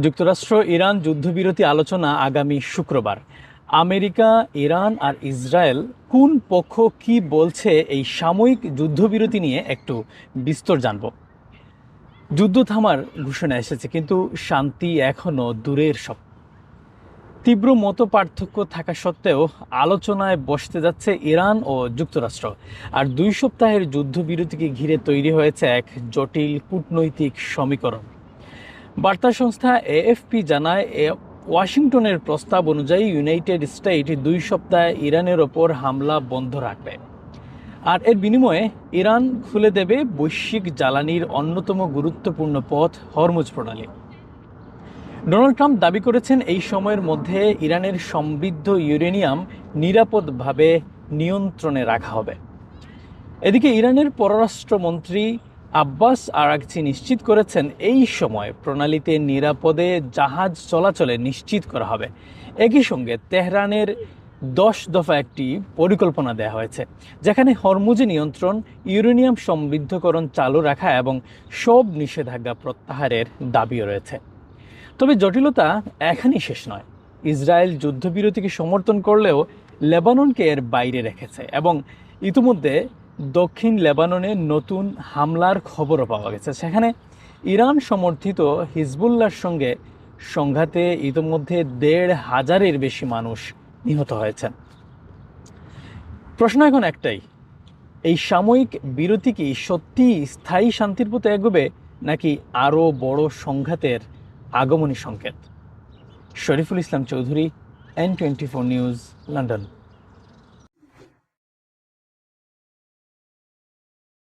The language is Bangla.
যুক্তরাষ্ট্র ইরান যুদ্ধবিরতি আলোচনা আগামী শুক্রবার। আমেরিকা, ইরান আর ইসরায়েল কোন পক্ষ কি বলছে এই সাময়িক যুদ্ধবিরতি নিয়ে একটু বিস্তর জানব। যুদ্ধ থামার ঘোষণা এসেছে, কিন্তু শান্তি এখনো দূরের স্বপ্ন। তীব্র মত পার্থক্য থাকা সত্ত্বেও আলোচনায় বসতে যাচ্ছে ইরান ও যুক্তরাষ্ট্র। আর 2 সপ্তাহের যুদ্ধবিরতিকে ঘিরে তৈরি হয়েছে এক জটিল কূটনৈতিক সমীকরণ। বার্তা সংস্থা এএফপি জানায়, ওয়াশিংটনের প্রস্তাব অনুযায়ী ইউনাইটেড স্টেট 2 সপ্তাহ ইরানের ওপর হামলা বন্ধ রাখবে, আর এর বিনিময়ে ইরান খুলে দেবে বৈশ্বিক জ্বালানির অন্যতম গুরুত্বপূর্ণ পথ হরমুজ প্রণালী। ডোনাল্ড ট্রাম্প দাবি করেছেন এই সময়ের মধ্যে ইরানের সমৃদ্ধ ইউরেনিয়াম নিরাপদভাবে নিয়ন্ত্রণে রাখা হবে। এদিকে ইরানের পররাষ্ট্রমন্ত্রী আব্বাস আরাগচি নিশ্চিত করেছেন এই সময় প্রণালীতে নিরাপদে জাহাজ চলাচলে নিশ্চিত করা হবে। একই সঙ্গে তেহরানের 10 দফা একটি পরিকল্পনা দেওয়া হয়েছে, যেখানে হরমুজে নিয়ন্ত্রণ, ইউরেনিয়াম সমৃদ্ধকরণ চালু রাখা এবং সব নিষেধাজ্ঞা প্রত্যাহারের দাবিও রয়েছে। তবে জটিলতা এখানেই শেষ নয়। ইসরায়েল যুদ্ধবিরতিকে সমর্থন করলেও লেবাননকে এর বাইরে রেখেছে এবং ইতিমধ্যে দক্ষিণ লেবাননে নতুন হামলার খবরও পাওয়া গেছে। সেখানে ইরান সমর্থিত হিজবুল্লাহর সঙ্গে সংঘাতে ইতিমধ্যে 1,500-এর বেশি মানুষ নিহত হয়েছেন। প্রশ্ন এখন একটাই, এই সাময়িক বিরতি কি সত্যি স্থায়ী শান্তির পথে এগোবে, নাকি আরও বড় সংঘাতের আগমনী সংকেত? Shariful Islam Chowdhury, N24 news, London.